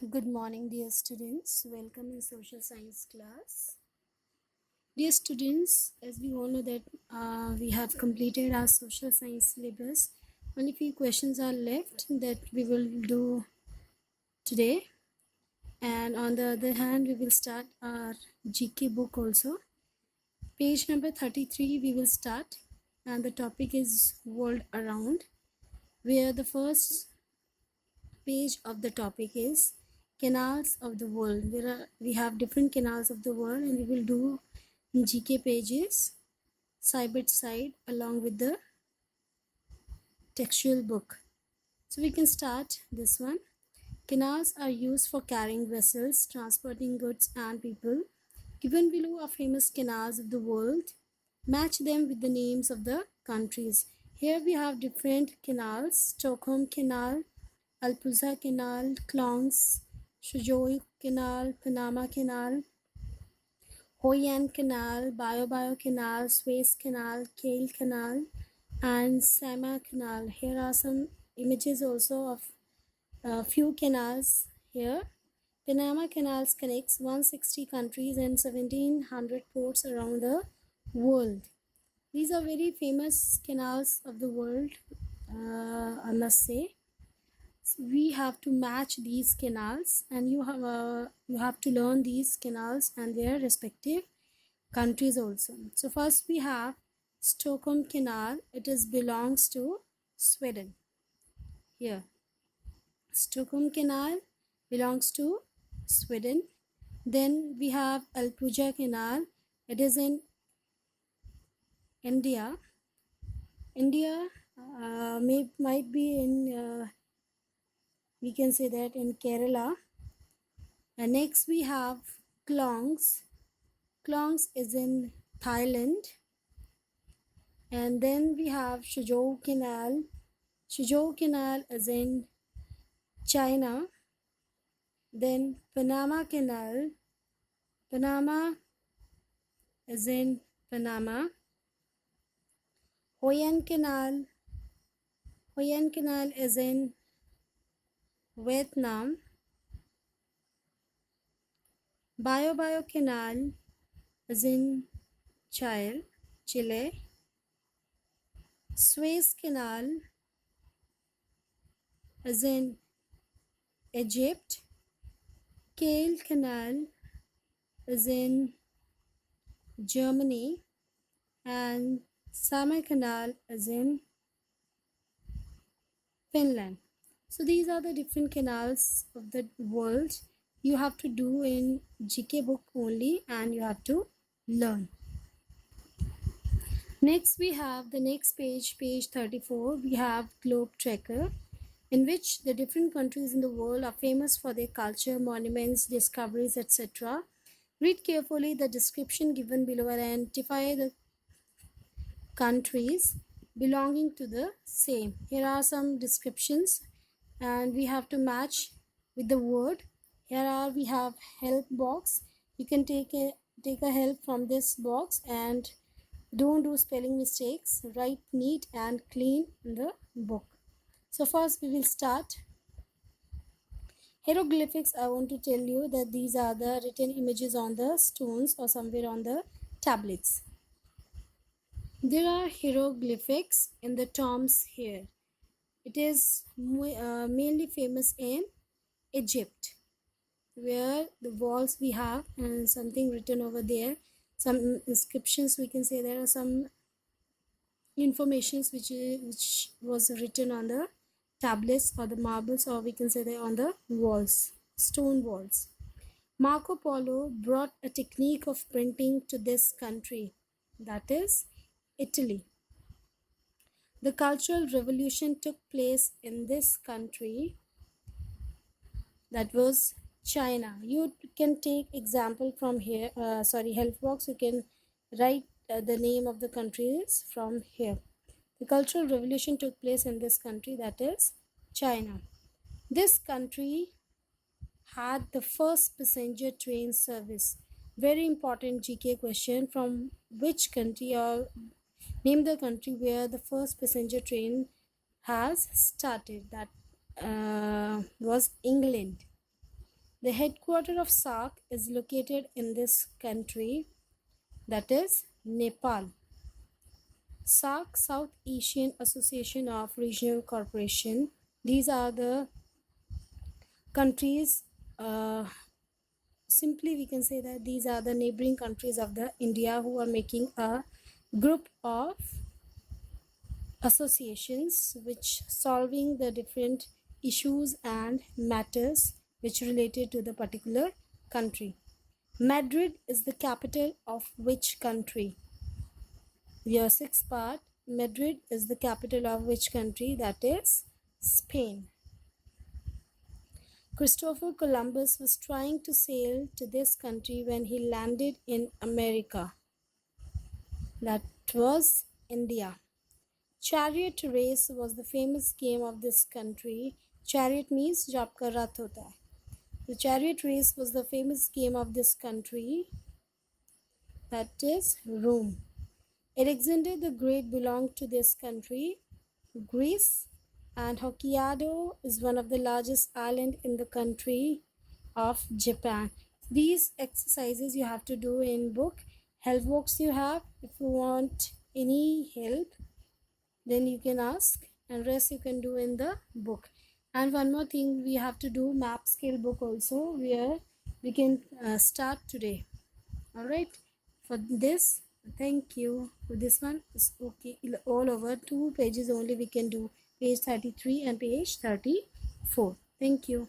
Good morning, dear students. Welcome in social science class. Dear students, as we all know that we have completed our social science syllabus. Only few questions are left that we will do today. And on the other hand, we will start our GK book also. Page number 33 we will start, and the topic is World Around, where the first page of the topic is canals of the world. We have different canals of the world, and we will do GK pages side by side along with the textual book. So we can start this one. Canals are used for carrying vessels, transporting goods and people. Given below are famous canals of the world. Match them with the names of the countries. Here we have different canals: Stockholm Canal, Alpuza Canal, Klongs, Shujoi Canal, Panama Canal, Hoi An Canal, Bio Canal, Suez Canal, Kiel Canal, and Sama Canal. Here are some images also of a few canals here. Panama Canals connects 160 countries and 1700 ports around the world. These are very famous canals of the world, I must say. So we have to match these canals, and you have to learn these canals and their respective countries also. So first we have Stockholm Canal. It belongs to Sweden. Here, Stockholm Canal belongs to Sweden. Then we have Alpuja Canal. It is in India. India might be in we can say that in Kerala. And next we have Klongs. Klongs is in Thailand. And then we have Shuzhou Canal. Shuzhou Canal is in China. Then Panama Canal. Panama is in Panama. Hoi An Canal. Hoi An Canal is in Vietnam. Bio Canal is in Chile. Suez Canal is in Egypt. Kiel Canal is in Germany, and Sama Canal is in Finland. So these are the different canals of the world. You have to do in GK book only, and you have to learn. Next we have the next page, page 34. We have Globe Trekker, in which the different countries in the world are famous for their culture, monuments, discoveries, etc. Read carefully the description given below and identify the countries belonging to the same. Here are some descriptions, and we have to match with the word. Here we have help box. You can take a help from this box, and don't do spelling mistakes. Write neat and clean in the book. So first we will start. Hieroglyphics, I want to tell you that these are the written images on the stones or somewhere on the tablets. There are hieroglyphics in the tombs here. It is mainly famous in Egypt, where the walls we have and something written over there, some inscriptions, we can say there are some informations which was written on the tablets or the marbles, or we can say they on the walls, stone walls. Marco Polo brought a technique of printing to this country, that is Italy. The Cultural Revolution took place in this country, that was China. You can take example from here, help box, you can write the name of the countries from here. The Cultural Revolution took place in this country, that is China. This country had the first passenger train service. Very important GK question. From which country, or name the country where the first passenger train has started. That was England. The headquarters of SAARC is located in this country, that is Nepal. SAARC, South Asian Association of Regional Cooperation. These are the countries, simply we can say that these are the neighboring countries of the India who are making a group of associations which solving the different issues and matters which related to the particular country. Madrid is the capital of which country? Your sixth part, Madrid is the capital of which country? That is Spain. Christopher Columbus was trying to sail to this country when he landed in America. That was India. Chariot race was the famous game of this country. Chariot means जो आपका रथ होता है. The chariot race was the famous game of this country. That is Rome. Alexander the Great belonged to this country, Greece, and Hokkaido is one of the largest island in the country of Japan. These exercises you have to do in book. Help books you have. If you want any help, then you can ask, and rest you can do in the book. And one more thing, we have to do map scale book also, where we can start today. All right, for this, thank you. For this one is okay, all over 2 pages only we can do, page 33 and page 34. Thank you.